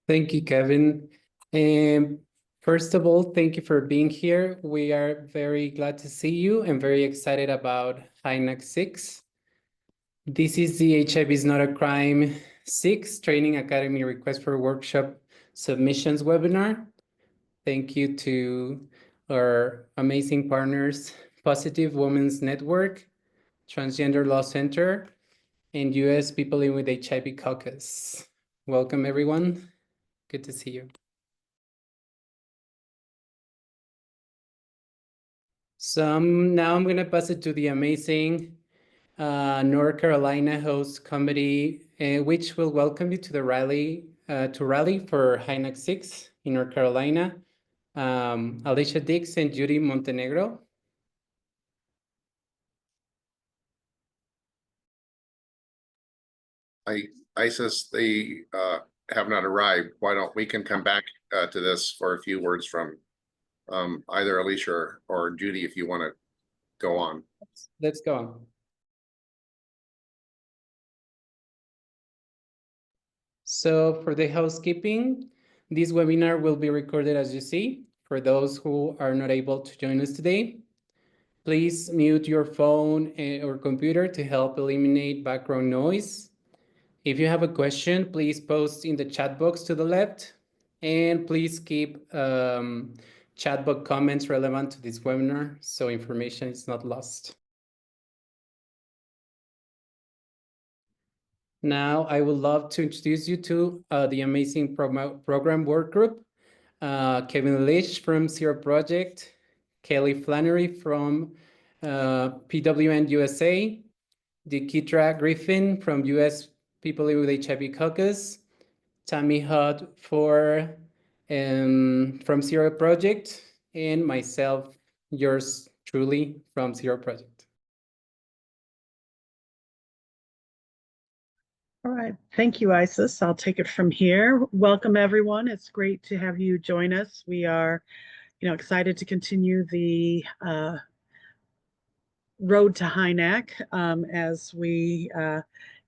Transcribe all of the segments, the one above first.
Thank you, Kevin. First of all, thank you for being here. We are very glad to see you and very excited about HINAC6. This is the HIV is not a crime 6 Training Academy Request for Workshop Submissions webinar. Thank you to our amazing partners, Positive Women's Network, Transgender Law Center, and US PLHIV Caucus. Welcome, everyone. Good to see you. So now I'm going to pass it to the amazing North Carolina host committee, which will welcome you to the Raleigh for HINAC6 in North Carolina. Alicia Dix and Judy Montenegro. ISIS, they have not arrived. Why don't we can come back to this for a few words from either Alicia or Judy if you want to go on. Let's go on. So for the housekeeping, this webinar will be recorded as you see. For those who are not able to join us today, please mute your phone or computer to help eliminate background noise. If you have a question, please post in the chat box to the left, and please keep chat box comments relevant to this webinar so information is not lost. Now, I would love to introduce you to the amazing program work group, Kevin Lish from Sero Project, Kelly Flannery from PWN USA, Dikitra Griffin from US PLHIV HIV Caucus, Tammy Hudd from Sero Project, and myself, yours truly, from Sero Project. All right, thank you, Isis. I'll take it from here. Welcome, everyone. It's great to have you join us. We are, excited to continue the road to HINAC as we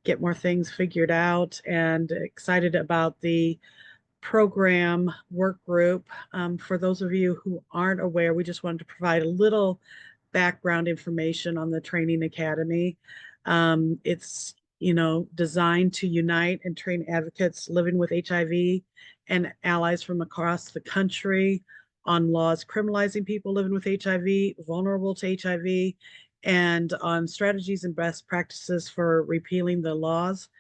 get more things figured out, and excited about the program work group. For those of you who aren't aware, we just wanted to provide a little background information on the training academy. It's designed to unite and train advocates living with HIV and allies from across the country on laws criminalizing people living with HIV, vulnerable to HIV, and on strategies and best practices for repealing the laws.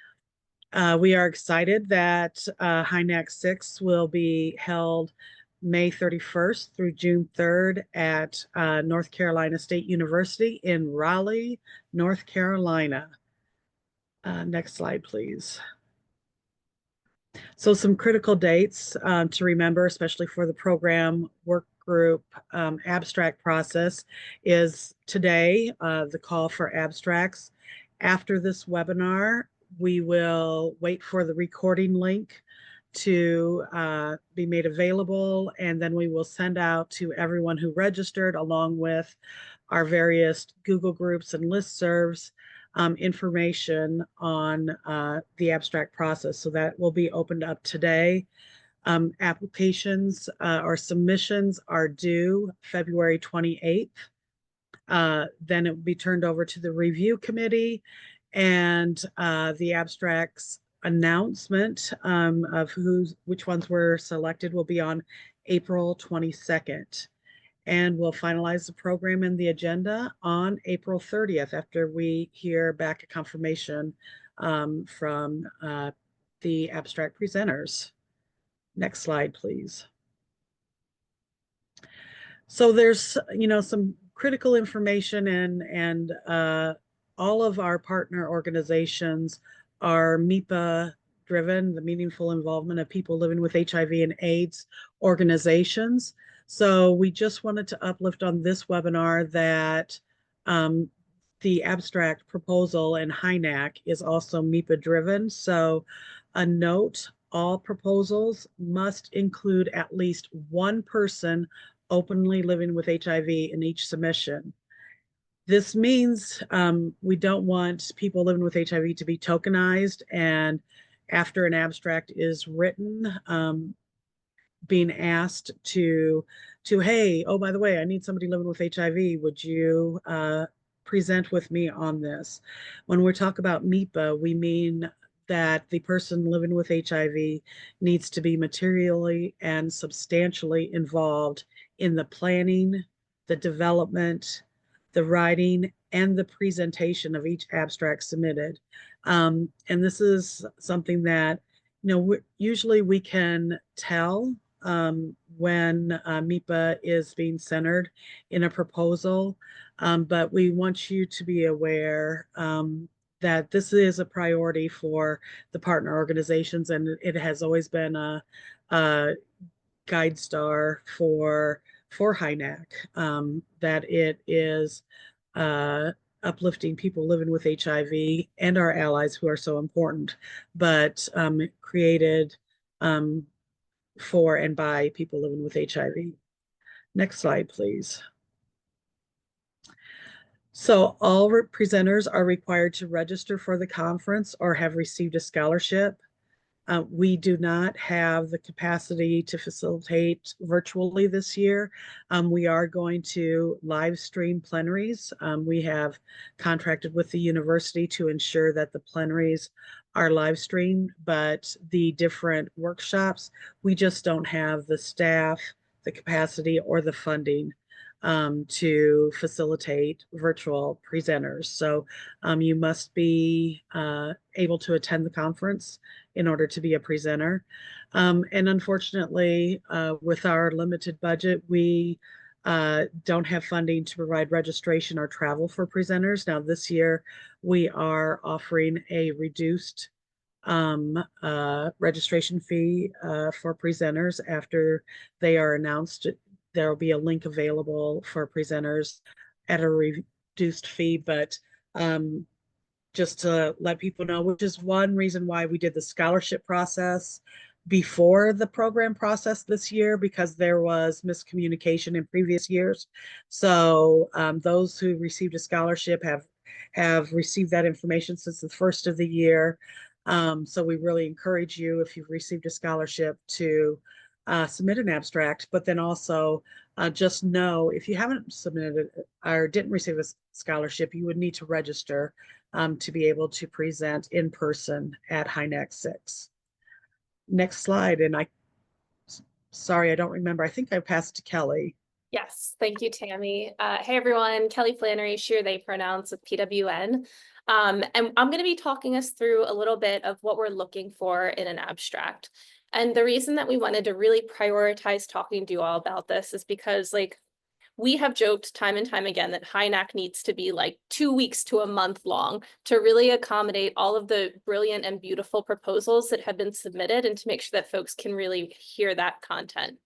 We are excited that HINAC6 will be held May 31st through June 3rd at North Carolina State University in Raleigh, North Carolina. Next slide, please. So some critical dates to remember, especially for the program work group abstract process, is today, the call for abstracts. After this webinar, we will wait for the recording link to be made available, and then we will send out to everyone who registered, along with our various Google groups and listservs, information on the abstract process. So that will be opened up today. Applications or submissions are due February 28th. Then it will be turned over to the review committee, and the abstracts announcement of which ones were selected will be on April 22nd. And we'll finalize the program and the agenda on April 30th after we hear back a confirmation from the abstract presenters. Next slide, please. So there's, some critical information, and all of our partner organizations are MIPA driven, the meaningful involvement of people living with HIV and AIDS organizations. So we just wanted to uplift on this webinar that the abstract proposal in HINAC is also MIPA driven. So a note, all proposals must include at least one person openly living with HIV in each submission. This means we don't want people living with HIV to be tokenized and after an abstract is written, being asked to, hey, oh, by the way, I need somebody living with HIV. Would you present with me on this? When we talk about MIPA, we mean that the person living with HIV needs to be materially and substantially involved in the planning, the development, the writing, and the presentation of each abstract submitted. And this is something that, usually we can tell when MIPA is being centered in a proposal, but we want you to be aware that this is a priority for the partner organizations, and it has always been a guide star for HINAC, that it is uplifting people living with HIV and our allies who are so important, but created for and by people living with HIV. Next slide, please. So all presenters are required to register for the conference or have received a scholarship. We do not have the capacity to facilitate virtually this year. We are going to live stream plenaries. We have contracted with the university to ensure that the plenaries are live streamed, but the different workshops, we just don't have the staff, the capacity, or the funding to facilitate virtual presenters. So you must be able to attend the conference in order to be a presenter. And unfortunately, with our limited budget, we don't have funding to provide registration or travel for presenters. Now this year, we are offering a reduced registration fee for presenters after they are announced. There will be a link available for presenters at a reduced fee, but just to let people know, which is one reason why we did the scholarship process before the program process this year, because there was miscommunication in previous years. So those who received a scholarship have received that information since the first of the year. So we really encourage you, if you've received a scholarship, to submit an abstract, but then also just know if you haven't submitted or didn't receive a scholarship, you would need to register to be able to present in person at HINAC6. Next slide, and sorry, I don't remember. I think I passed to Kelly. Yes, thank you, Tammy. Hey everyone, Kelly Flannery, she, they pronounce, with PWN. And I'm going to be talking us through a little bit of what we're looking for in an abstract. And the reason that we wanted to really prioritize talking to you all about this is because, like, we have joked time and time again that HINAC needs to be like 2 weeks to a month long to really accommodate all of the brilliant and beautiful proposals that have been submitted and to make sure that folks can really hear that content.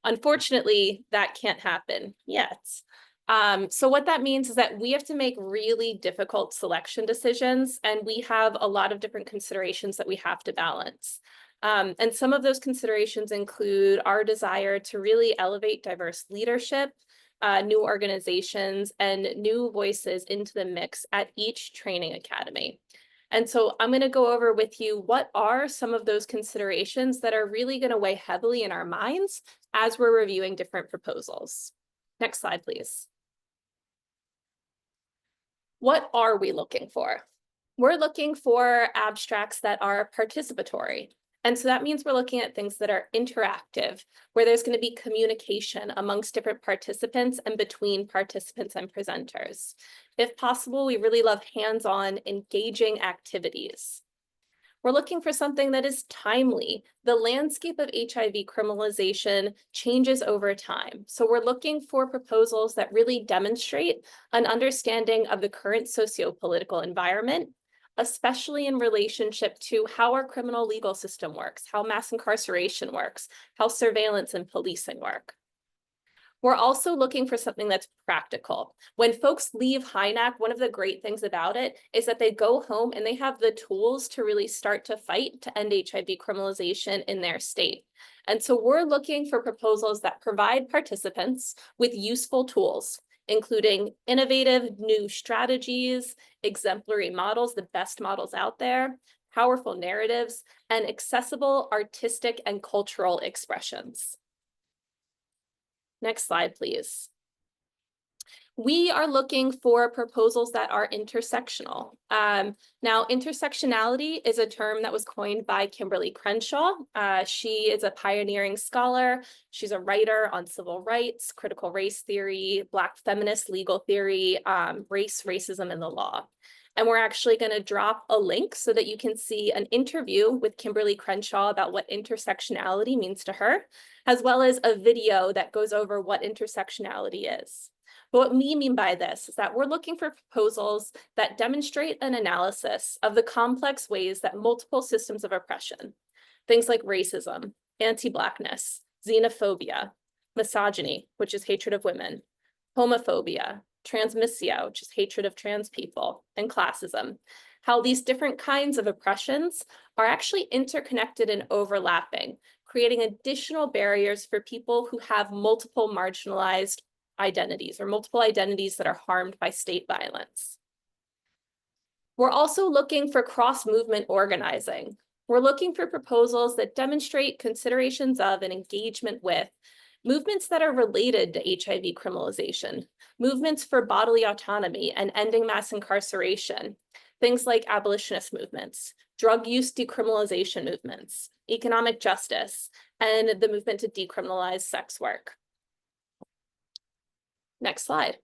Unfortunately, that can't happen yet. So what that means is that we have to make really difficult selection decisions, and we have a lot of different considerations that we have to balance. And some of those considerations include our desire to really elevate diverse leadership, new organizations, and new voices into the mix at each training academy. And so I'm going to go over with you what are some of those considerations that are really going to weigh heavily in our minds as we're reviewing different proposals. Next slide, please. What are we looking for? We're looking for abstracts that are participatory. And so that means we're looking at things that are interactive, where there's going to be communication amongst different participants and between participants and presenters. If possible, we really love hands-on, engaging activities. We're looking for something that is timely. The landscape of HIV criminalization changes over time. So we're looking for proposals that really demonstrate an understanding of the current socio-political environment, especially in relationship to how our criminal legal system works, how mass incarceration works, how surveillance and policing work. We're also looking for something that's practical. When folks leave HINAC, one of the great things about it is that they go home and they have the tools to really start to fight to end HIV criminalization in their state. And so we're looking for proposals that provide participants with useful tools, including innovative new strategies, exemplary models, the best models out there, powerful narratives, and accessible artistic and cultural expressions. Next slide, please. We are looking for proposals that are intersectional. Now, intersectionality is a term that was coined by Kimberly Crenshaw. She is a pioneering scholar. She's a writer on civil rights, critical race theory, Black feminist legal theory, race, racism, and the law. And we're actually going to drop a link so that you can see an interview with Kimberly Crenshaw about what intersectionality means to her, as well as a video that goes over what intersectionality is. But what we mean by this is that we're looking for proposals that demonstrate an analysis of the complex ways that multiple systems of oppression, things like racism, anti-Blackness, xenophobia, misogyny, which is hatred of women, homophobia, transmissio, which is hatred of trans people, and classism, how these different kinds of oppressions are actually interconnected and overlapping, creating additional barriers for people who have multiple marginalized identities or multiple identities that are harmed by state violence. We're also looking for cross-movement organizing. We're looking for proposals that demonstrate considerations of and engagement with movements that are related to HIV criminalization, movements for bodily autonomy and ending mass incarceration, things like abolitionist movements, drug use decriminalization movements, economic justice, and the movement to decriminalize sex work. Next slide.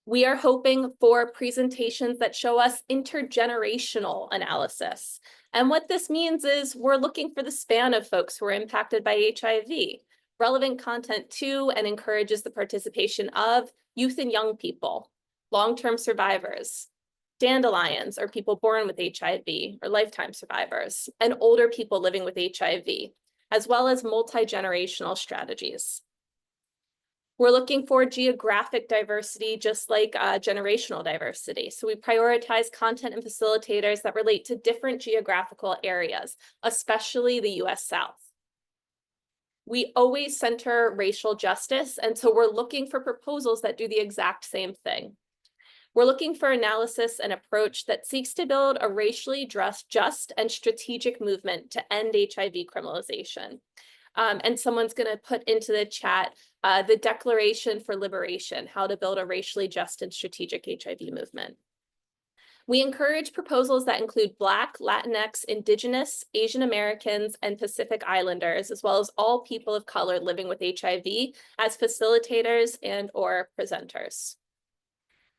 We are hoping for presentations that show us intergenerational analysis. And what this means is we're looking for the span of folks who are impacted by HIV, relevant content to and encourages the participation of youth and young people, long-term survivors, dandelions or people born with HIV or lifetime survivors, and older people living with HIV, as well as multi-generational strategies. We're looking for geographic diversity, just like generational diversity. So we prioritize content and facilitators that relate to different geographical areas, especially the US South. We always center racial justice, and so we're looking for proposals that do the exact same thing. We're looking for analysis and approach that seeks to build a racially just and strategic movement to end HIV criminalization. And someone's going to put into the chat the Declaration for Liberation, how to build a racially just and strategic HIV movement. We encourage proposals that include Black, Latinx, Indigenous, Asian Americans, and Pacific Islanders, as well as all people of color living with HIV as facilitators and/or presenters.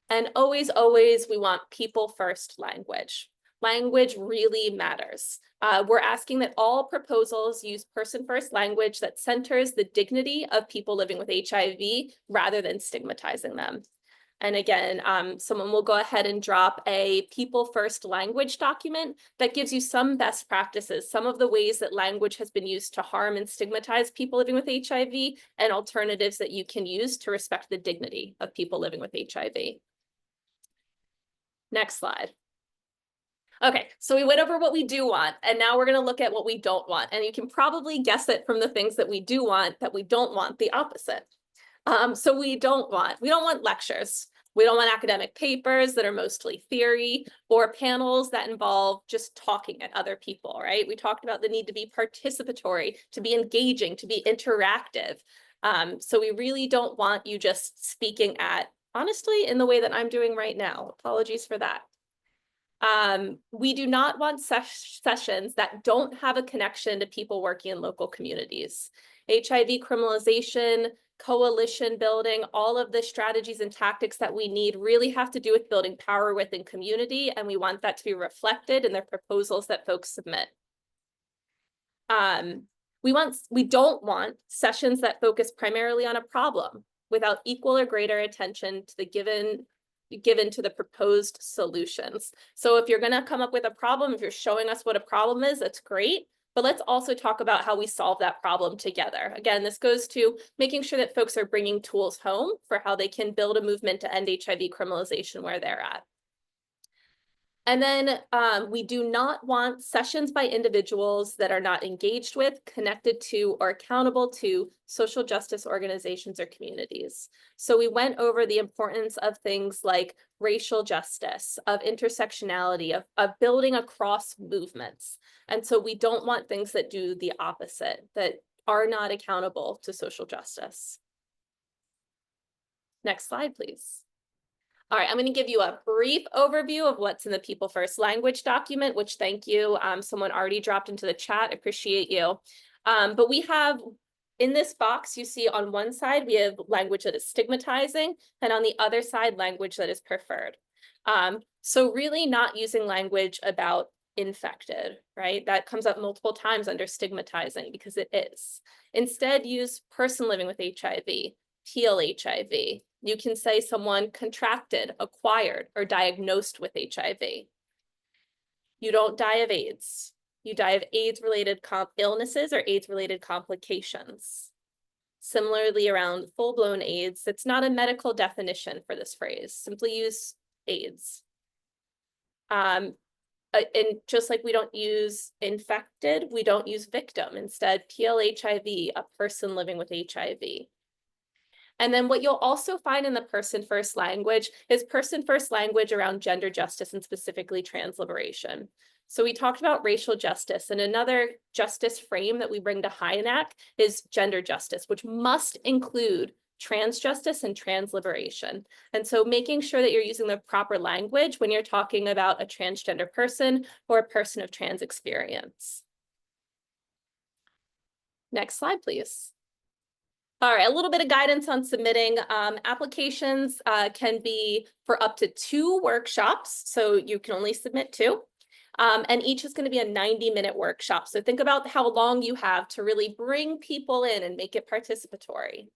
And always, always, we want people-first language. Language really matters. We're asking that all proposals use person-first language that centers the dignity of people living with HIV rather than stigmatizing them. And again, someone will go ahead and drop a people-first language document that gives you some best practices, some of the ways that language has been used to harm and stigmatize people living with HIV, and alternatives that you can use to respect the dignity of people living with HIV. Next slide. Okay, so we went over what we do want, and now we're going to look at what we don't want. And you can probably guess it from the things that we do want, that we don't want the opposite. So we don't want lectures. We don't want academic papers that are mostly theory or panels that involve just talking at other people, right? We talked about the need to be participatory, to be engaging, to be interactive. So we really don't want you just speaking at, honestly, in the way that I'm doing right now. Apologies for that. We do not want sessions that don't have a connection to people working in local communities. HIV criminalization, coalition building, all of the strategies and tactics that we need really have to do with building power within community, and we want that to be reflected in the proposals that folks submit. We don't want sessions that focus primarily on a problem without equal or greater attention to the given to the proposed solutions. So if you're going to come up with a problem, if you're showing us what a problem is, that's great. But let's also talk about how we solve that problem together. Again, this goes to making sure that folks are bringing tools home for how they can build a movement to end HIV criminalization where they're at. And then we do not want sessions by individuals that are not engaged with, connected to, or accountable to social justice organizations or communities. So we went over the importance of things like racial justice, of intersectionality, of building across movements. And so we don't want things that do the opposite, that are not accountable to social justice. Next slide, please. All right, I'm going to give you a brief overview of what's in the People First language document, which thank you. Someone already dropped into the chat. Appreciate you. But we have in this box, you see on one side, we have language that is stigmatizing, and on the other side, language that is preferred. So really not using language about infected, right? That comes up multiple times under stigmatizing because it is. Instead, use person living with HIV, PLHIV. You can say someone contracted, acquired, or diagnosed with HIV. You don't die of AIDS. You die of AIDS-related illnesses or AIDS-related complications. Similarly, around full-blown AIDS, it's not a medical definition for this phrase. Simply use AIDS. And just like we don't use infected, we don't use victim. Instead, PLHIV, a person living with HIV. And then what you'll also find in the person first language is person first language around gender justice and specifically trans liberation. So we talked about racial justice, and another justice frame that we bring to HINAC is gender justice, which must include trans justice and trans liberation. And so making sure that you're using the proper language when you're talking about a transgender person or a person of trans experience. Next slide, please. All right, a little bit of guidance on submitting. Applications can be for up to 2 workshops, so you can only submit 2. And each is going to be a 90-minute workshop. So think about how long you have to really bring people in and make it participatory.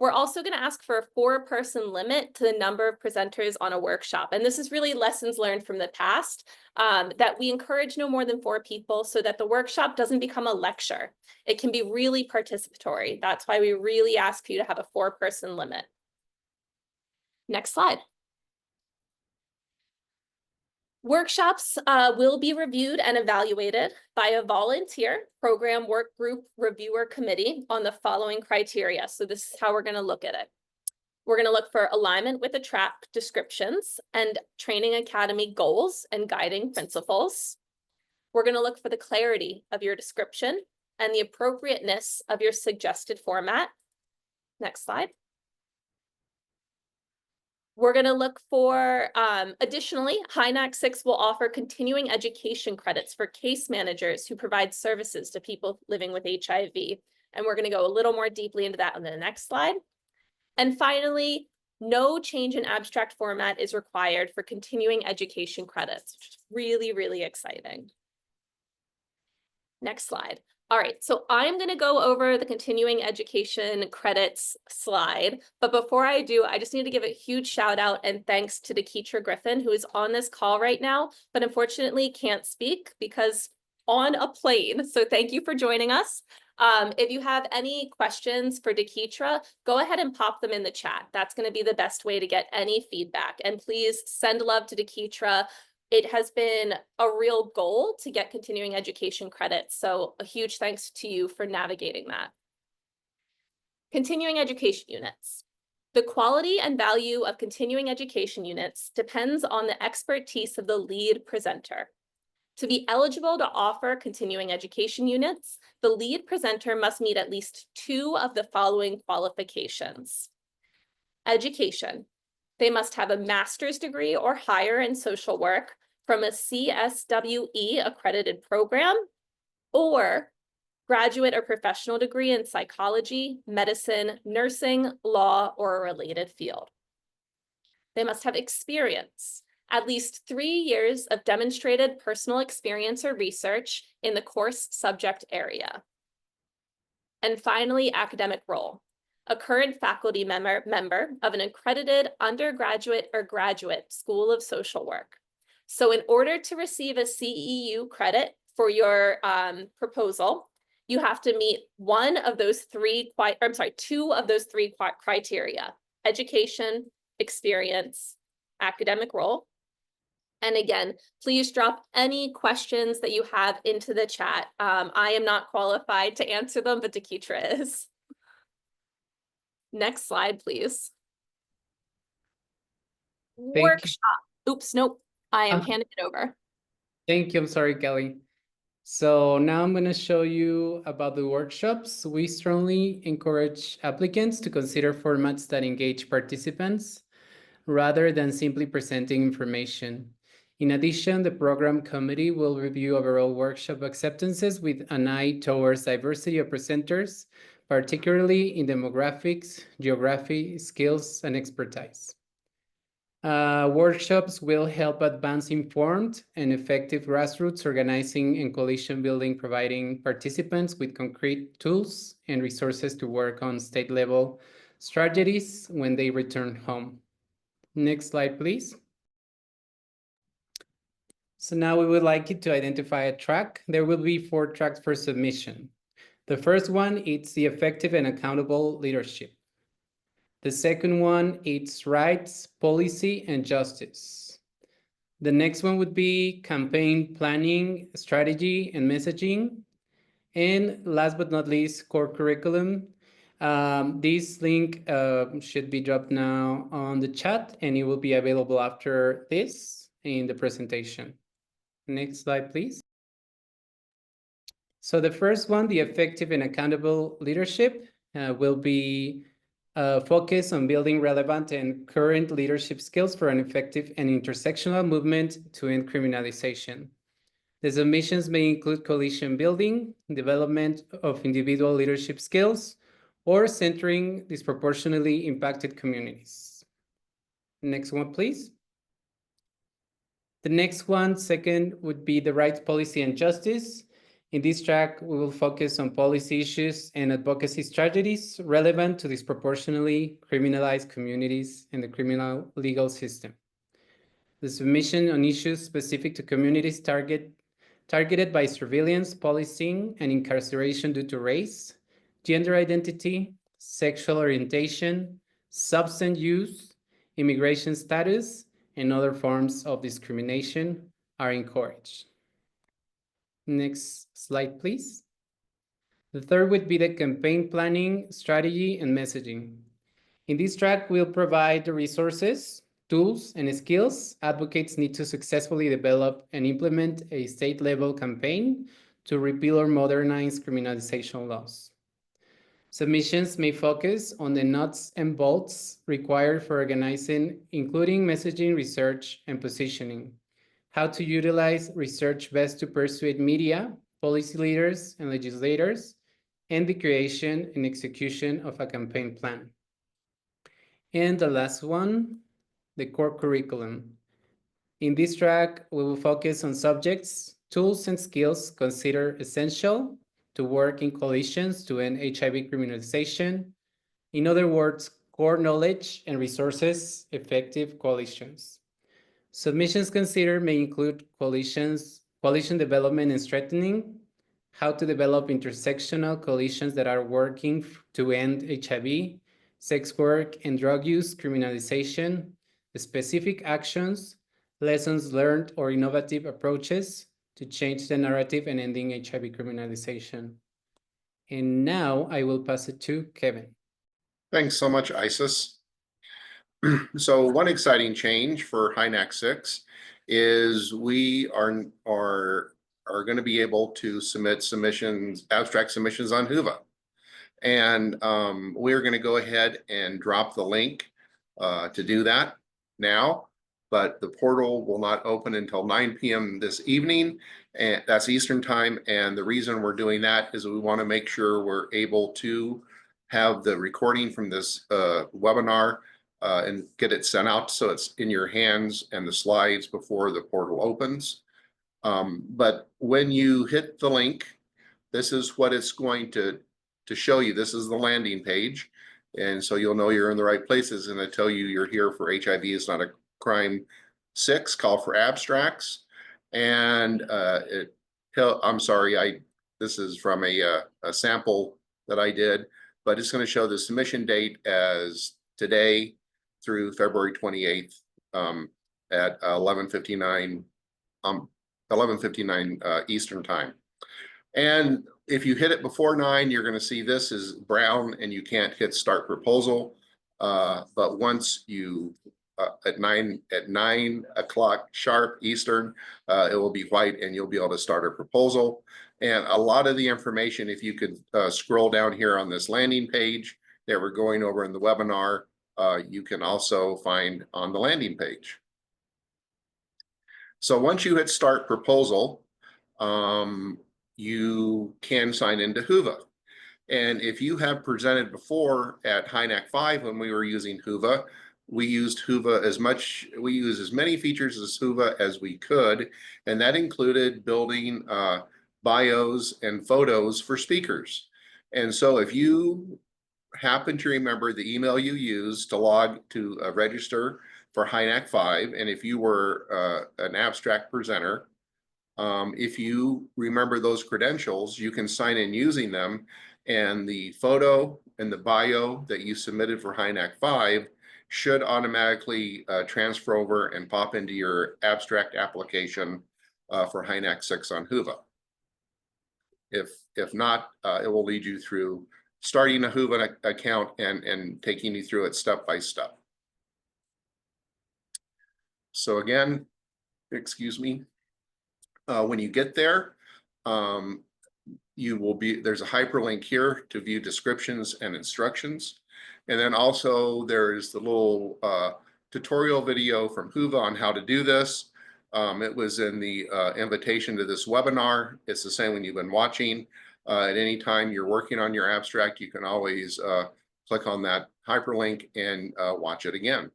We're also going to ask for a 4-person limit to the number of presenters on a workshop. And this is really lessons learned from the past, that we encourage no more than 4 people so that the workshop doesn't become a lecture. It can be really participatory. That's why we really ask you to have a 4-person limit. Next slide. Workshops will be reviewed and evaluated by a volunteer program work group reviewer committee on the following criteria. So this is how we're going to look at it. We're going to look for alignment with the track descriptions and training academy goals and guiding principles. We're going to look for the clarity of your description and the appropriateness of your suggested format. Next slide. We're going to look for, additionally, HINAC6 will offer continuing education credits for case managers who provide services to people living with HIV. And we're going to go a little more deeply into that on the next slide. And finally, no change in abstract format is required for continuing education credits, which is really, really exciting. Next slide. All right, so I'm going to go over the continuing education credits slide. But before I do, I just need to give a huge shout out and thanks to Deketra Griffin, who is on this call right now, but unfortunately can't speak because on a plane. So thank you for joining us. If you have any questions for Deketra, go ahead and pop them in the chat. That's going to be the best way to get any feedback. And please send love to Deketra. It has been a real goal to get continuing education credits. So a huge thanks to you for navigating that. Continuing education units. The quality and value of continuing education units depends on the expertise of the lead presenter. To be eligible to offer continuing education units, the lead presenter must meet at least 2 of the following qualifications. Education. They must have a master's degree or higher in social work from a CSWE accredited program or graduate or professional degree in psychology, medicine, nursing, law, or a related field. They must have experience, at least 3 years of demonstrated personal experience or research in the course subject area. And finally, academic role. A current faculty member of an accredited undergraduate or graduate School of Social Work. So in order to receive a CEU credit for your proposal, you have to meet 2 of those 3 criteria: education, experience, academic role. And again, please drop any questions that you have into the chat. I am not qualified to answer them, but Deketra is. Next slide, please. Thank you. Workshop. Oops, nope. I am Ah. handing it over. Thank you. I'm sorry, Kelly. So now I'm going to show you about the workshops. We strongly encourage applicants to consider formats that engage participants rather than simply presenting information. In addition, the program committee will review overall workshop acceptances with an eye towards diversity of presenters, particularly in demographics, geography, skills, and expertise. Workshops will help advance informed and effective grassroots organizing and coalition building, providing participants with concrete tools and resources to work on state-level strategies when they return home. Next slide, please. So now we would like you to identify a track. There will be 4 tracks for submission. The first one is the effective and accountable leadership. The second one, it's rights, policy, and justice. The next one would be campaign planning, strategy, and messaging. And last but not least, core curriculum. This link should be dropped now on the chat, and it will be available after this in the presentation. Next slide, please. So the first one, the effective and accountable leadership, will be focus on building relevant and current leadership skills for an effective and intersectional movement to end criminalization. The submissions may include coalition building, development of individual leadership skills, or centering disproportionately impacted communities. Next one, please. The next one, second, would be the rights, policy, and justice. In this track, we will focus on policy issues and advocacy strategies relevant to disproportionately criminalized communities in the criminal legal system. The submission on issues specific to communities targeted by surveillance, policing, and incarceration due to race, gender identity, sexual orientation, substance use, immigration status, and other forms of discrimination are encouraged. Next slide, please. The third would be the campaign planning, strategy, and messaging. In this track, we'll provide the resources, tools, and skills advocates need to successfully develop and implement a state-level campaign to repeal or modernize criminalization laws. Submissions may focus on the nuts and bolts required for organizing, including messaging, research, and positioning, how to utilize research best to persuade media, policy leaders, and legislators, and the creation and execution of a campaign plan. And the last one, the core curriculum. In this track, we will focus on subjects, tools, and skills considered essential to work in coalitions to end HIV criminalization. In other words, core knowledge and resources, effective coalitions. Submissions considered may include coalition development and strengthening, how to develop intersectional coalitions that are working to end HIV, sex work and drug use criminalization, specific actions, lessons learned, or innovative approaches to change the narrative and ending HIV criminalization. And now I will pass it to Kevin. Thanks so much, Isis. So one exciting change for HINAC6 is we are going to be able to submit abstract submissions on Whova. And we're going to go ahead and drop the link to do that now, but the portal will not open until 9 p.m. this evening, and that's Eastern time. And the reason we're doing that is we want to make sure we're able to have the recording from this webinar and get it sent out so it's in your hands and the slides before the portal opens. But when you hit the link, this is what it's going to show you. This is the landing page. And so you'll know you're in the right places, and I tell you you're here for HIV is Not a Crime 6, call for abstracts. And I'm sorry, this is from a sample that I did, but it's going to show the submission date as today through February 28th. at 11:59 Eastern time. And if you hit it before 9, you're going to see this is brown and you can't hit start proposal. But once you at 9 o'clock sharp Eastern, it will be white and you'll be able to start a proposal. And a lot of the information, if you could scroll down here on this landing page that we're going over in the webinar, you can also find on the landing page. So once you hit start proposal, you can sign into Whova. And if you have presented before at HINAC6 when we were using Whova, we used Whova we used as many features as Whova as we could. And that included building bios and photos for speakers. And so if you happen to remember the email you used to log to register for HINAC6, and if you were an abstract presenter, if you remember those credentials, you can sign in using them, and the photo and the bio that you submitted for HINAC6 should automatically transfer over and pop into your abstract application for HINAC6 on Whova. If not, it will lead you through starting a Whova account and taking you through it step by step. So again, excuse me, when you get there, there's a hyperlink here to view descriptions and instructions. And then also there's the little tutorial video from Whova on how to do this. It was in the invitation to this webinar. It's the same when you've been watching. At any time you're working on your abstract, you can always click on that hyperlink and watch it again.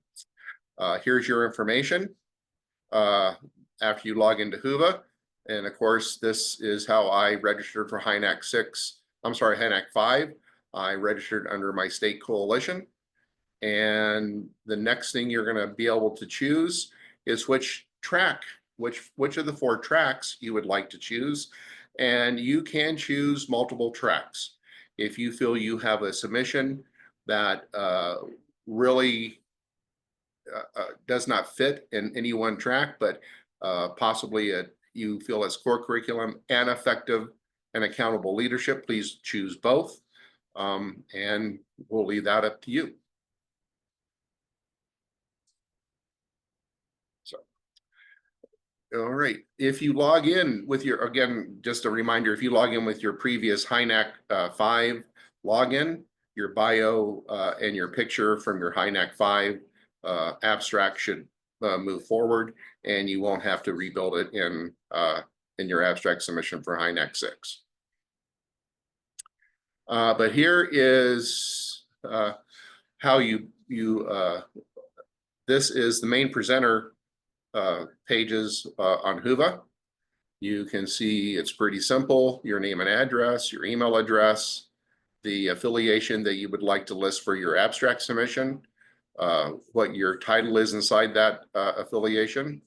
Here's your information after you log into Whova. And of course, this is how I registered for HINAC6. I registered under my state coalition. And the next thing you're going to be able to choose is which of the 4 tracks you would like to choose. And you can choose multiple tracks. If you feel you have a submission that really does not fit in any one track, but possibly you feel it's core curriculum and effective and accountable leadership, please choose both. And we'll leave that up to you. So, all right. If you log in with again, just a reminder, if you log in with your previous HINAC6 login, your bio and your picture from your HINAC6 abstract should move forward, and you won't have to rebuild it in your abstract submission for HINAC6. But here is how this is the main presenter pages on Whova. You can see it's pretty simple: your name and address, your email address, the affiliation that you would like to list for your abstract submission, what your title is inside that affiliation.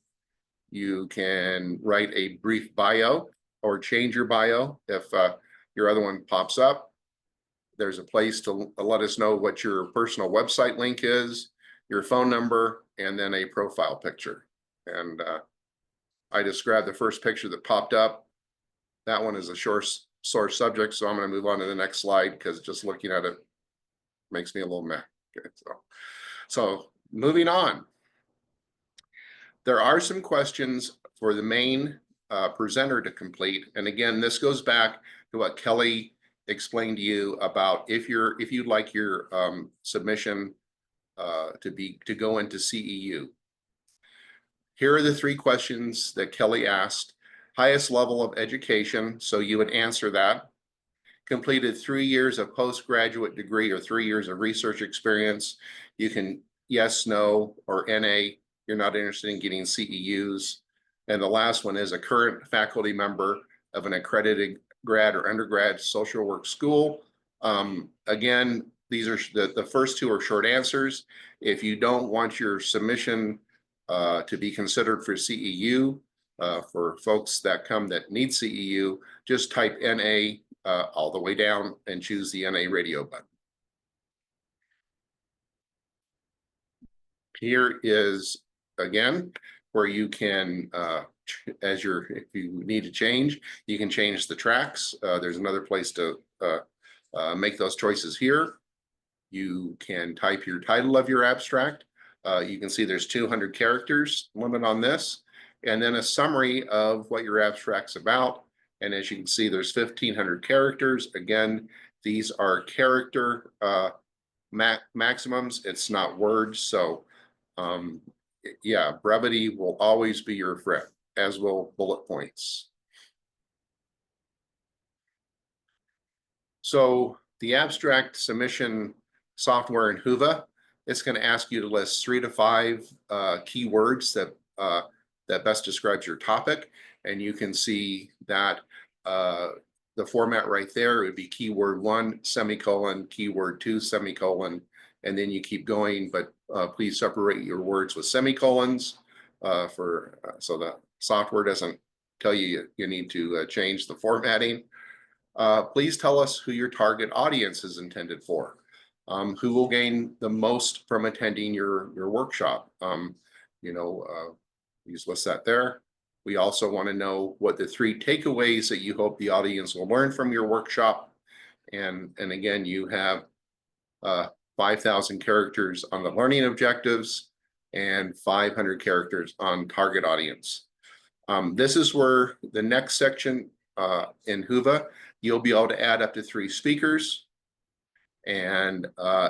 You can write a brief bio or change your bio if your other one pops up. There's a place to let us know what your personal website link is, your phone number, and then a profile picture. And I just grabbed the first picture that popped up. That one is a source subject, so I'm going to move on to the next slide because just looking at it makes me a little meh. Okay, so moving on. There are some questions for the main presenter to complete. And again, this goes back to what Kelly explained to you about if you'd like your submission to go into CEU. Here are the 3 questions that Kelly asked. Highest level of education, so you would answer that. Completed 3 years of postgraduate degree or 3 years of research experience. You can yes, no, or NA. You're not interested in getting CEUs. And the last one is a current faculty member of an accredited grad or undergrad social work school. Again, these are the first 2 are short answers. If you don't want your submission to be considered for CEU, for folks that need CEU, just type NA all the way down and choose the NA radio button. Here is, again, where you can, if you need to change, you can change the tracks. There's another place to make those choices here. You can type your title of your abstract. You can see there's 200 characters limit on this, and then a summary of what your abstract's about. And as you can see, there's 1,500 characters. Again, these are character maximums. It's not words. So yeah, brevity will always be your friend, as will bullet points. So the abstract submission software in Whova, it's going to ask you to list 3 to 5 keywords that best describes your topic. And you can see that the format right there would be keyword 1, semicolon, keyword 2, semicolon, and then you keep going, but please separate your words with semicolons so the software doesn't tell you you need to change the formatting. Please tell us who your target audience is intended for. Who will gain the most from attending your workshop? You just list that there. We also want to know what the 3 takeaways that you hope the audience will learn from your workshop. And again, you have 5,000 characters on the learning objectives and 500 characters on target audience. This is where the next section in Whova, you'll be able to add up to 3 speakers. And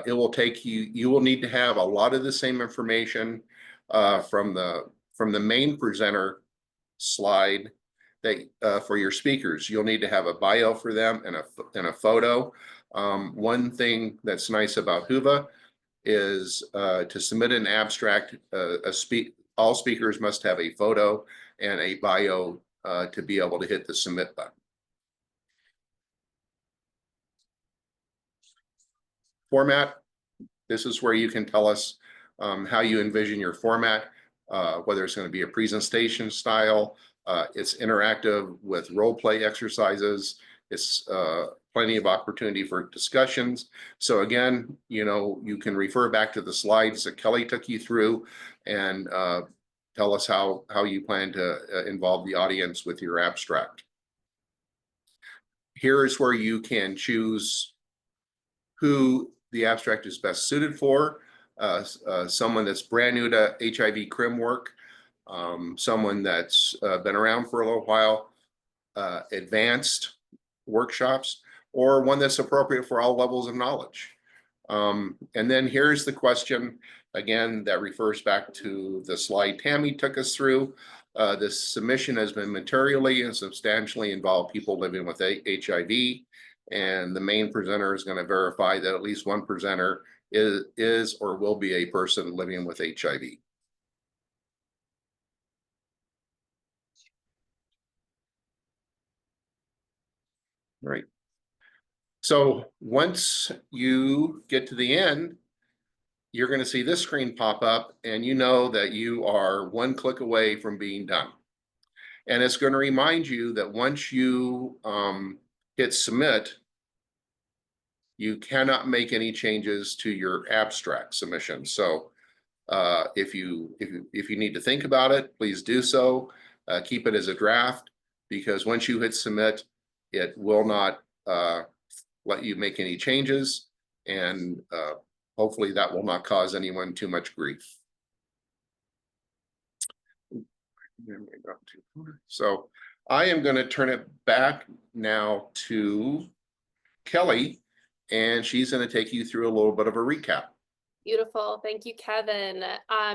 it will take you will need to have a lot of the same information from the main presenter slide that for your speakers. You'll need to have a bio for them and a photo. One thing that's nice about Whova is to submit an abstract, all speakers must have a photo and a bio to be able to hit the submit button. Format, this is where you can tell us how you envision your format, whether it's going to be a presentation style, it's interactive with role play exercises, it's plenty of opportunity for discussions. So again, you can refer back to the slides that Kelly took you through and tell us how you plan to involve the audience with your abstract. Here is where you can choose who the abstract is best suited for. Someone that's brand new to HIV crim work, someone that's been around for a little while, advanced workshops, or one that's appropriate for all levels of knowledge. And then here's the question, again, that refers back to the slide Tammy took us through. This submission has been materially and substantially involved people living with HIV. And the main presenter is going to verify that at least one presenter is or will be a person living with HIV. Right. So once you get to the end, you're going to see this screen pop up, and you know that you are 1 click away from being done. And it's going to remind you that once you hit submit, you cannot make any changes to your abstract submission. So if you need to think about it, please do so. Keep it as a draft, because once you hit submit, it will not let you make any changes, and hopefully that will not cause anyone too much grief. So I am going to turn it back now to Kelly, and she's going to take you through a little bit of a recap. Beautiful. Thank you, Kevin.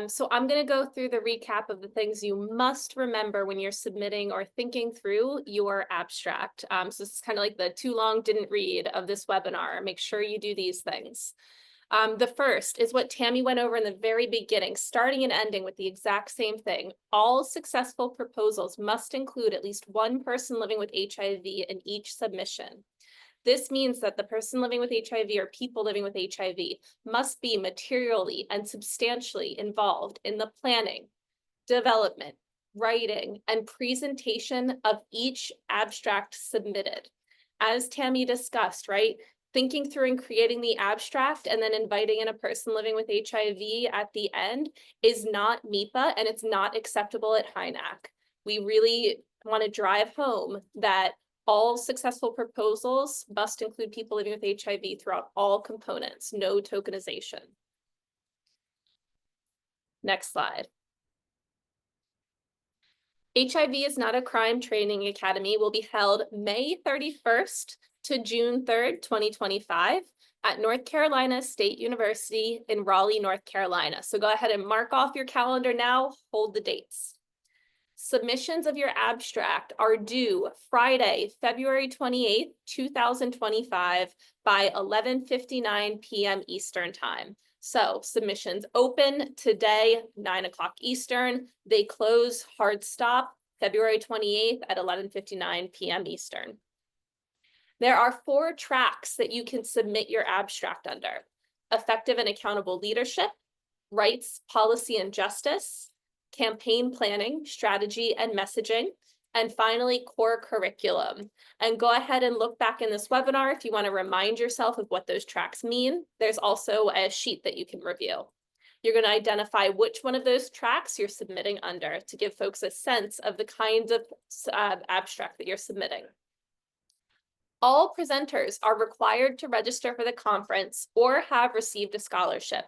So I'm going to go through the recap of the things you must remember when you're submitting or thinking through your abstract. So this is kind of like the too long didn't read of this webinar. Make sure you do these things. The first is what Tammy went over in the very beginning, starting and ending with the exact same thing. All successful proposals must include at least one person living with HIV in each submission. This means that the person living with HIV or people living with HIV must be materially and substantially involved in the planning, development, writing, and presentation of each abstract submitted. As Tammy discussed, right? thinking through and creating the abstract and then inviting in a person living with HIV at the end is not MIPA, and it's not acceptable at HINAC. We really want to drive home that all successful proposals must include people living with HIV throughout all components, no tokenization. Next slide. HIV is Not a Crime Training Academy will be held May 31st to June 3rd, 2025 at North Carolina State University in Raleigh, North Carolina. So go ahead and mark off your calendar now, hold the dates. Submissions of your abstract are due Friday, February 28th, 2025 by 11:59 p.m. Eastern Time. So submissions open today, 9 o'clock Eastern. They close hard stop February 28th at 11:59 p.m. Eastern. There are 4 tracks that you can submit your abstract under: effective and accountable leadership, rights, policy, and justice, campaign planning, strategy, and messaging, and finally, core curriculum. And go ahead and look back in this webinar if you want to remind yourself of what those tracks mean. There's also a sheet that you can review. You're going to identify which one of those tracks you're submitting under to give folks a sense of the kinds of abstract that you're submitting. All presenters are required to register for the conference or have received a scholarship.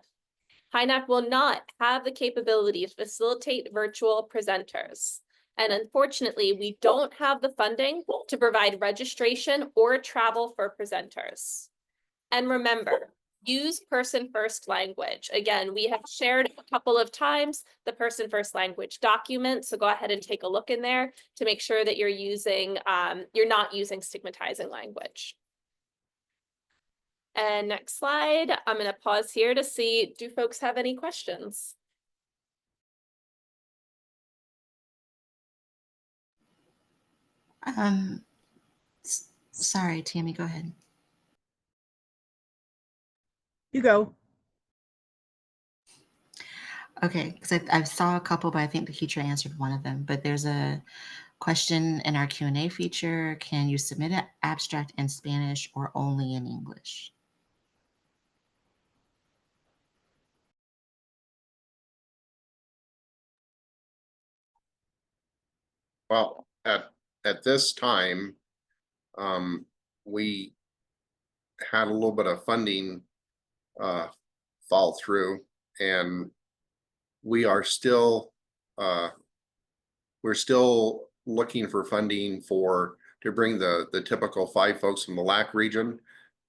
HINAC will not have the capability to facilitate virtual presenters. And unfortunately, we don't have the funding to provide registration or travel for presenters. And remember, use person-first language. Again, we have shared a couple of times the person-first language document. So go ahead and take a look in there to make sure that you're not using stigmatizing language. And next slide, I'm going to pause here to see, do folks have any questions? Sorry, Tammy, go ahead. You go. Okay, because I saw a couple, but I think the teacher answered one of them. But there's a question in our Q&A feature. Can you submit an abstract in Spanish or only in English? Well, at this time, we had a little bit of funding fall through, and we are still we're still looking for funding to bring the typical 5 folks from the LAC region.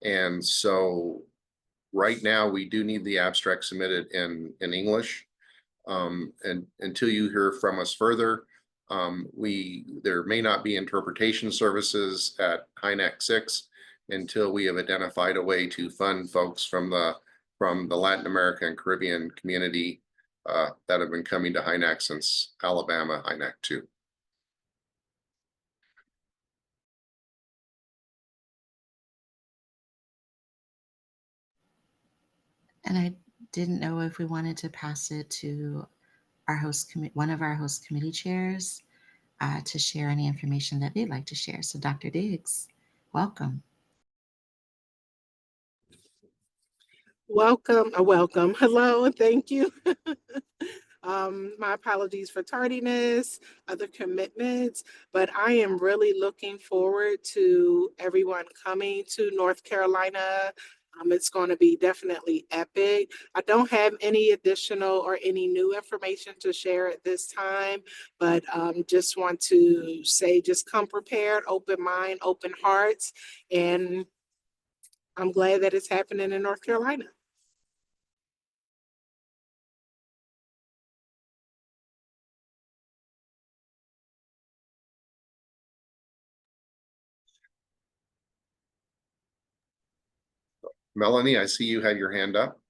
And so right now we do need the abstract submitted in English. And until you hear from us further, there may not be interpretation services at HINAC6 until we have identified a way to fund folks from the Latin America and Caribbean community that have been coming to HINAC since Alabama HINAC 2. And I didn't know if we wanted to pass it to our one of our host committee chairs to share any information that they'd like to share. So Dr. Diggs, welcome. Welcome. Hello, and thank you. My apologies for tardiness, other commitments, but I am really looking forward to everyone coming to North Carolina. It's going to be definitely epic. I don't have any additional or any new information to share at this time, but just want to say, just come prepared, open mind, open hearts, and I'm glad that it's happening in North Carolina. Melanie, I see you have your hand up.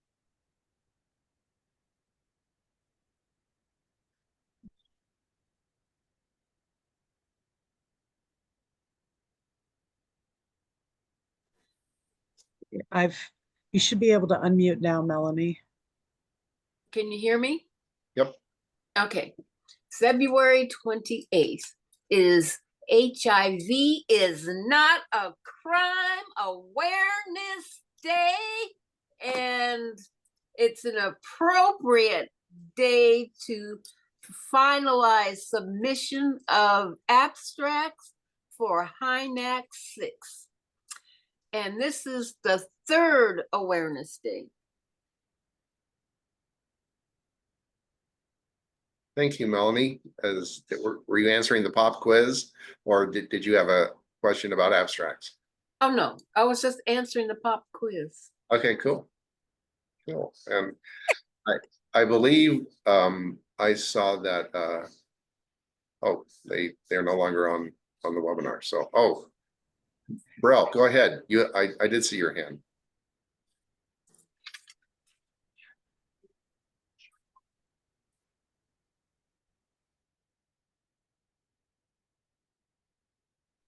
You should be able to unmute now, Melanie. Can you hear me? Yep. Okay. February 28th is HIV is not a crime awareness day, and it's an appropriate day to finalize submission of abstracts for HINAC6. And this is the third awareness day. Thank you, Melanie. Were you answering the pop quiz, or did you have a question about abstracts? Oh, no, I was just answering the pop quiz. Okay, cool. Cool. I believe I saw that oh, they're no longer on the webinar. So Brel, go ahead. I did see your hand.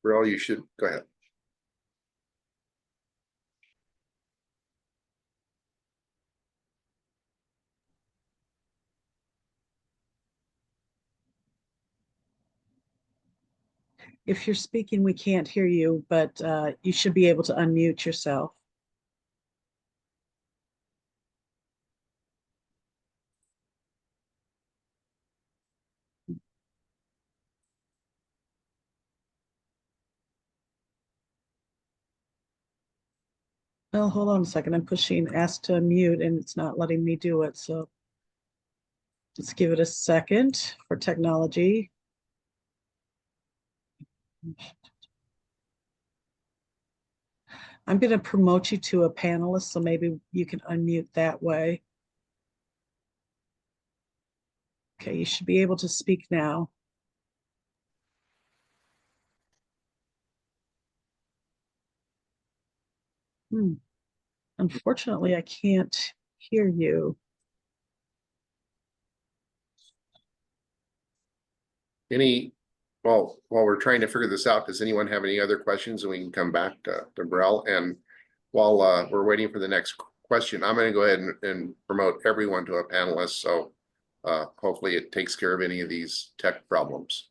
Brel, you should go ahead. If you're speaking, we can't hear you, but you should be able to unmute yourself. Well, hold on a second. I'm pushing ask to unmute and it's not letting me do it. So let's give it a second for technology. I'm going to promote you to a panelist, so maybe you can unmute that way. Okay, you should be able to speak now. Unfortunately, I can't hear you. While we're trying to figure this out, does anyone have any other questions? And we can come back to Brel. And while we're waiting for the next question, I'm going to go ahead and promote everyone to a panelist. So hopefully it takes care of any of these tech problems.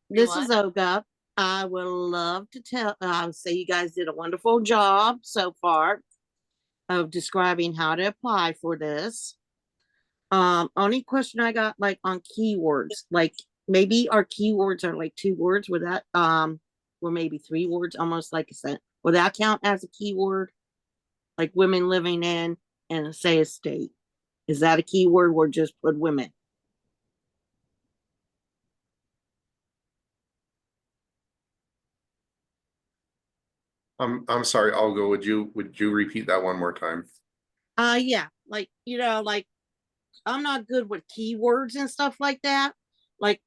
This is Olga. I would love to say you guys did a wonderful job so far of describing how to apply for this. Only question I got like on keywords, like maybe our keywords are like 2 words with that, or maybe 3 words, almost like a sentence. Will that count as a keyword? Like women living in and say a state. Is that a keyword or just put women? I'm sorry, Olga, would you repeat that one more time? Yeah, like, like I'm not good with keywords and stuff like that. Like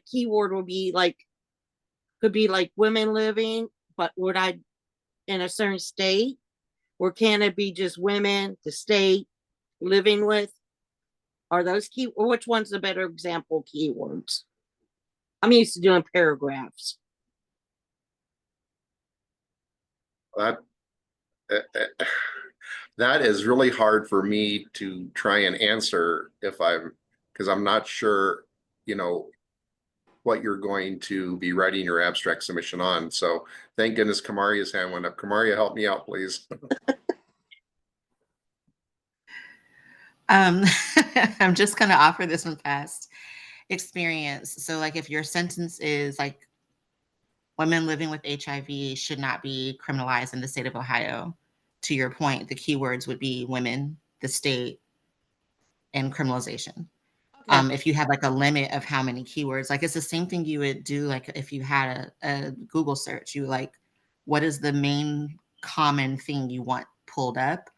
keyword will be like, could be like women living, but would I in a certain state, or can it be just women, the state, living with? Are those or which one's the better example keywords? I'm used to doing paragraphs. That is really hard for me to try and answer because I'm not sure, what you're going to be writing your abstract submission on. So thank goodness Kamaria's hand went up. Kamaria, help me out, please. I'm just going to offer this from past experience. So like if your sentence is like women living with HIV should not be criminalized in the state of Ohio, to your point, the keywords would be women, the state, and criminalization. Okay. If you have like a limit of how many keywords, like it's the same thing you would do like if you had a Google search, you like, what is the main common thing you want pulled up?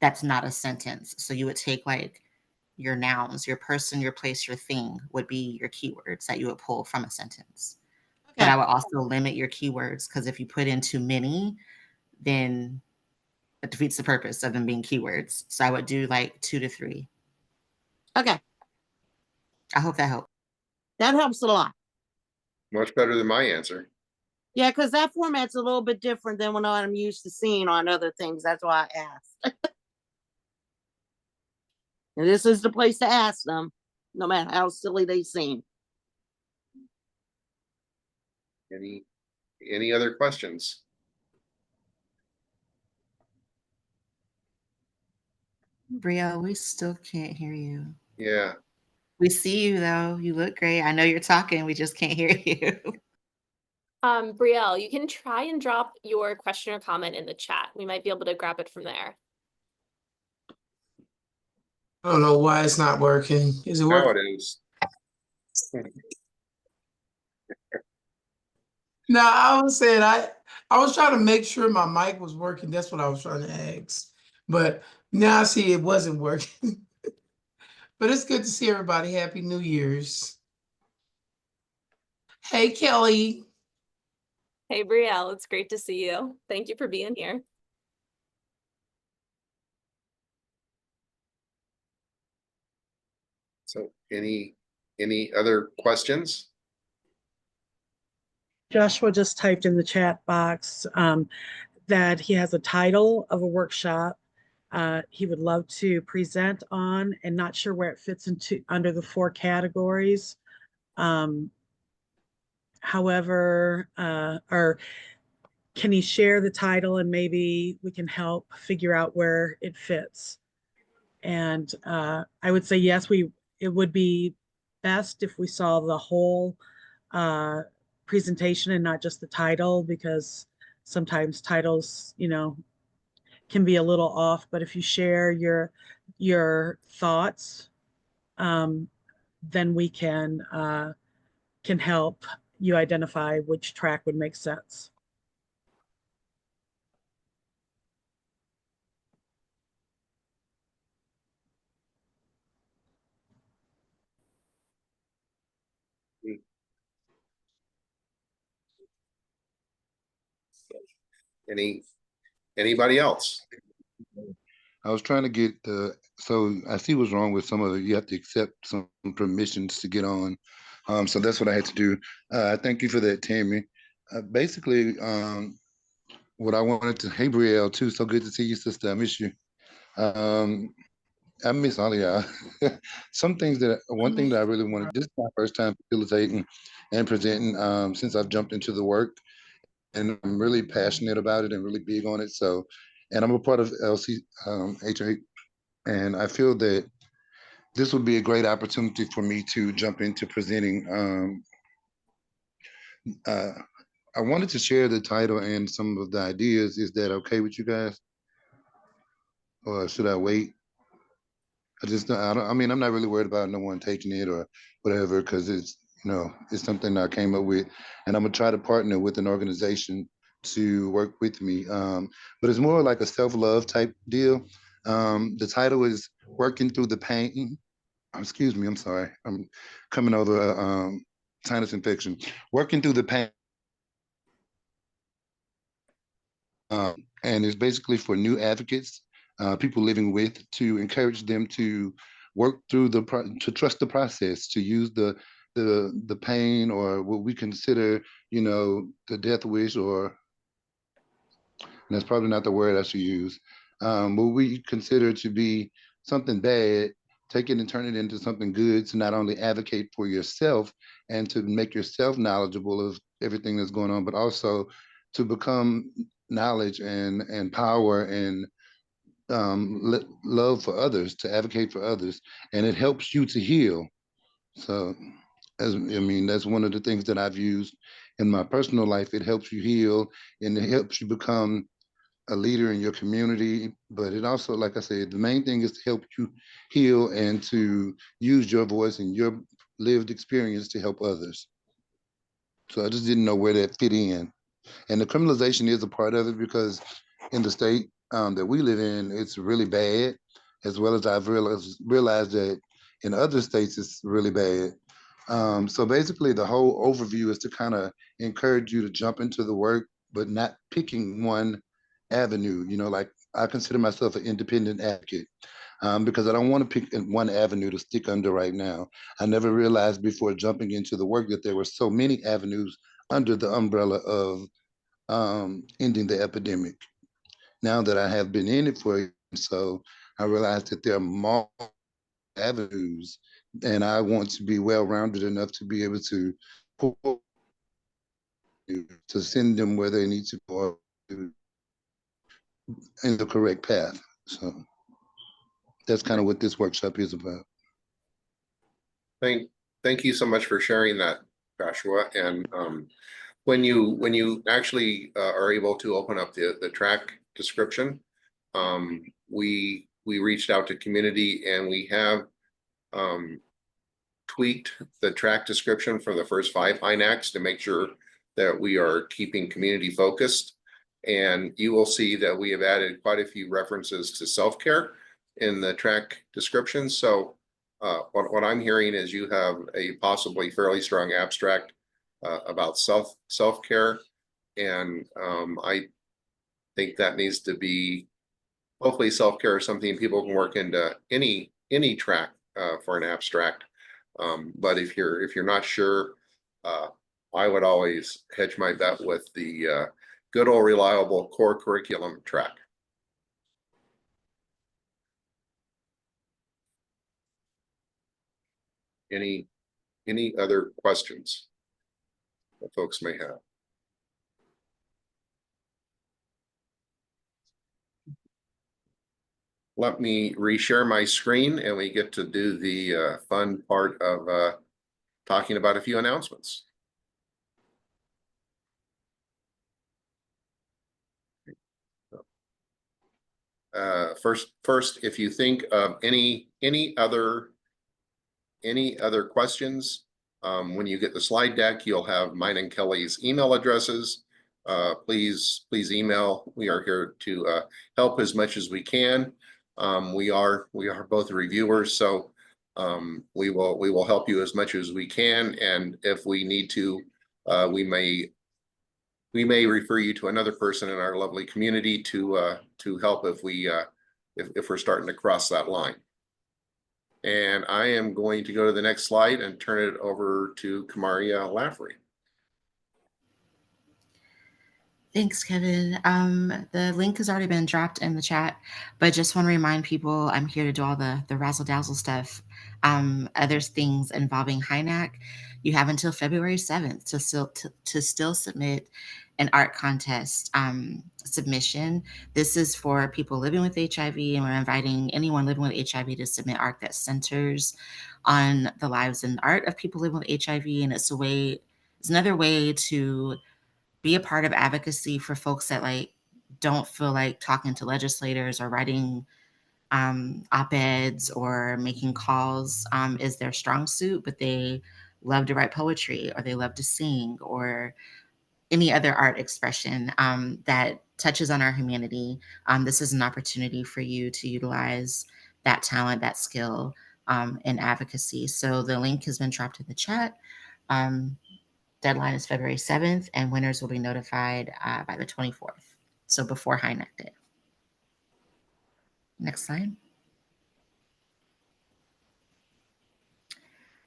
That's not a sentence. So you would take like your nouns, your person, your place, your thing would be your keywords that you would pull from a sentence. Okay. But I would also limit your keywords because if you put in too many, then it defeats the purpose of them being keywords. So I would do like 2 to 3. Okay, I hope that helped. that helps a lot. Much better than my answer. Yeah, because that format's a little bit different than what I'm used to seeing on other things. That's why I asked. And this is the place to ask them, no matter how silly they seem. Any other questions? Bria, we still can't hear you. Yeah. We see you though. You look great. I know you're talking. We just can't hear you. Brielle, you can try and drop your question or comment in the chat. We might be able to grab it from there. I don't know why it's not working. Is it Now working? it is. No, I was saying I was trying to make sure my mic was working. That's what I was trying to ask. But now I see it wasn't working. But it's good to see everybody. Happy New Year's. Hey, Kelly. Hey, Brielle, it's great to see you. Thank you for being here. So any other questions? Joshua just typed in the chat box that he has a title of a workshop he would love to present on, and not sure where it fits into under the 4 categories. However, or can he share the title and maybe we can help figure out where it fits? And I would say yes, it would be best if we saw the whole presentation and not just the title, because sometimes titles, can be a little off. But if you share your thoughts, then we can help you identify which track would make sense. Anybody else? I was trying to get so I see what's wrong with some of it. You have to accept some permissions to get on. So that's what I had to do. Thank you for that, Tammy. Basically, what I wanted to, hey, Brielle, too. So good to see you, sister. I miss you. I miss all of y'all. One thing that I really wanted, this is my first time facilitating and presenting since I've jumped into the work. And I'm really passionate about it and really big on it. So, and I'm a part of HA, and I feel that this would be a great opportunity for me to jump into presenting. I wanted to share the title and some of the ideas. Is that okay with you guys? Or should I wait? I mean, I'm not really worried about no one taking it or whatever, because it's something I came up with, and I'm gonna try to partner with an organization to work with me. But it's more like a self-love type deal. The title is Working Through the Pain. Excuse me, I'm sorry. I'm coming over a sinus infection. Working Through the Pain. And it's basically for new advocates, people living with, to encourage them to work through to trust the process, to use the pain, or what we consider, the death wish, or, and that's probably not the word I should use, what we consider to be something bad, take it and turn it into something good, to not only advocate for yourself and to make yourself knowledgeable of everything that's going on, but also to become knowledge and power and love for others, to advocate for others, and it helps you to heal. So, that's one of the things that I've used in my personal life. It helps you heal, and it helps you become a leader in your community. But it also, like I said, the main thing is to help you heal and to use your voice and your lived experience to help others. So I just didn't know where that fit in. And the criminalization is a part of it, because in the state that we live in, it's really bad, as well as I've realized that in other states, it's really bad. So basically, the whole overview is to kind of encourage you to jump into the work, but not picking one avenue. Like I consider myself an independent advocate. Because I don't want to pick one avenue to stick under right now. I never realized before jumping into the work that there were so many avenues under the umbrella of ending the epidemic. Now that I have been in it for a year, so I realized that there are multiple avenues, and I want to be well-rounded enough to be able to send them where they need to go in the correct path. So that's kind of what this workshop is about. Thank you so much for sharing that, Joshua. And when you actually are able to open up the track description, we reached out to community and we have tweaked the track description for the first 5 HINACs to make sure that we are keeping community focused. And you will see that we have added quite a few references to self-care in the track description. So what I'm hearing is you have a possibly fairly strong abstract about self-care. And I think that needs to be, hopefully self-care is something people can work into any track for an abstract. But if you're not sure, I would always hedge my bet with the good old reliable core curriculum track. Any other questions that folks may have? Let me reshare my screen and we get to do the fun part of talking about a few announcements. First, if you think of any other questions, when you get the slide deck, you'll have mine and Kelly's email addresses. Please email. We are here to help as much as we can. We are both reviewers, so we will help you as much as we can. And if we need to, we may refer you to another person in our lovely community to help if we're starting to cross that line. And I am going to go to the next slide and turn it over to Kamaria Laffery. Thanks, Kevin. The link has already been dropped in the chat, but just want to remind people I'm here to do all the razzle dazzle stuff. Other things involving HINAC, you have until February 7th to still submit an art contest submission. This is for people living with HIV, and we're inviting anyone living with HIV to submit art that centers on the lives and art of people living with HIV. And it's another way to be a part of advocacy for folks that don't feel like talking to legislators or writing op-eds or making calls is their strong suit, but they love to write poetry or they love to sing or any other art expression that touches on our humanity. This is an opportunity for you to utilize that talent, that skill in advocacy. So the link has been dropped in the chat. Deadline is February 7th, and winners will be notified by the 24th, so before HINAC Day. Next slide.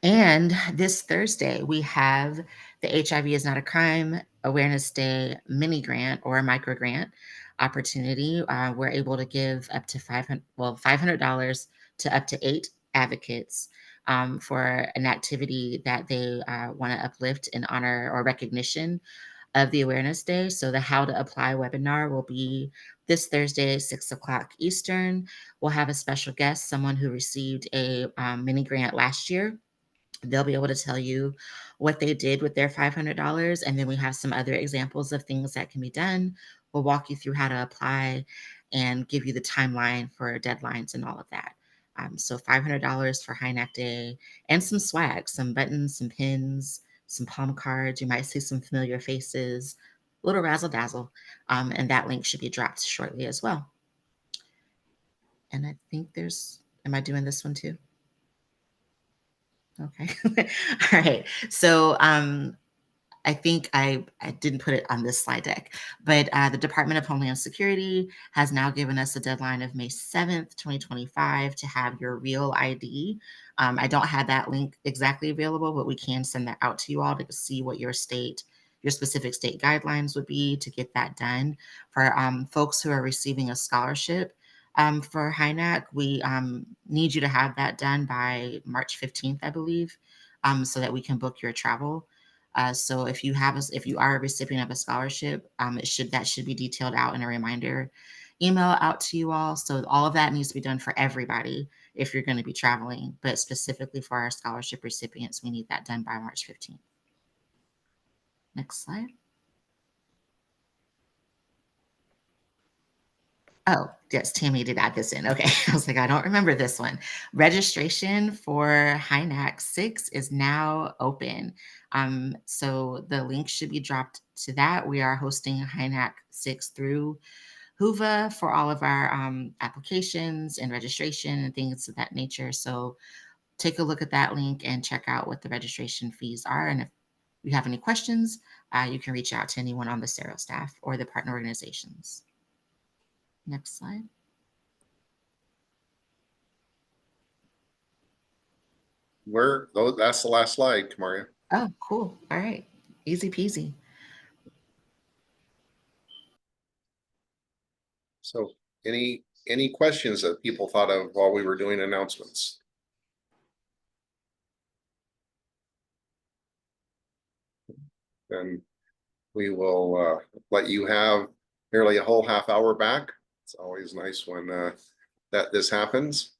And this Thursday, we have the HIV is Not a Crime Awareness Day mini grant or a micro grant opportunity. We're able to give up to $500 to up to 8 advocates for an activity that they want to uplift in honor or recognition of the Awareness Day. So the How to Apply webinar will be this Thursday, 6 o'clock Eastern. We'll have a special guest, someone who received a mini grant last year. They'll be able to tell you what they did with their $500. And then we have some other examples of things that can be done. We'll walk you through how to apply and give you the timeline for deadlines and all of that. So $500 for HINAC Day and some swag, some buttons, some pins, some palm cards. You might see some familiar faces, a little razzle dazzle. And that link should be dropped shortly as well. And I think am I doing this one too? Okay. All right. So I think I didn't put it on this slide deck, but the Department of Homeland Security has now given us a deadline of May 7th, 2025 to have your real ID. I don't have that link exactly available, but we can send that out to you all to see what your specific state guidelines would be to get that done. For folks who are receiving a scholarship for HINAC, we need you to have that done by March 15th, I believe, so that we can book your travel. So if you are a recipient of a scholarship, that should be detailed out in a reminder email out to you all. So all of that needs to be done for everybody if you're going to be traveling, but specifically for our scholarship recipients, we need that done by March 15th. Next slide. Oh, yes, Tammy did add this in. Okay. I was like, I don't remember this one. Registration for HINAC6 is now open. So the link should be dropped to that. We are hosting HINAC6 through HUVA for all of our applications and registration and things of that nature. So take a look at that link and check out what the registration fees are. And if you have any questions, you can reach out to anyone on the Sero staff or the partner organizations. Next slide. That's the last slide, Kamaria. Oh, cool. All right. Easy peasy. So any questions that people thought of while we were doing announcements? Then we will let you have nearly a whole half hour back. It's always nice when this happens.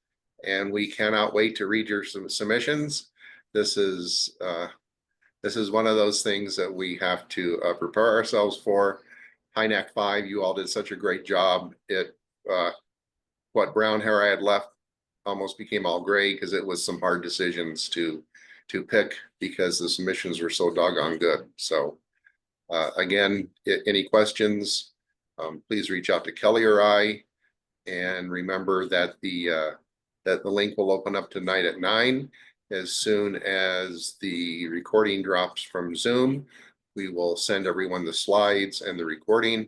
And we cannot wait to read your submissions. This is one of those things that we have to prepare ourselves for. HINAC5, you all did such a great job. What brown hair I had left almost became all gray because it was some hard decisions to pick because the submissions were so doggone good. So again, any questions, please reach out to Kelly or I. And remember that the link will open up tonight at 9. As soon as the recording drops from Zoom, we will send everyone the slides and the recording.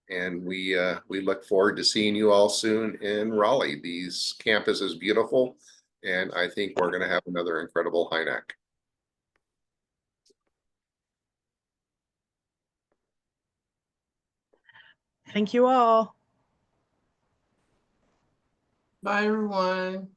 And we look forward to seeing you all soon in Raleigh. This campus is beautiful, and I think we're going to have another incredible HINAC. Thank you all. Bye, everyone.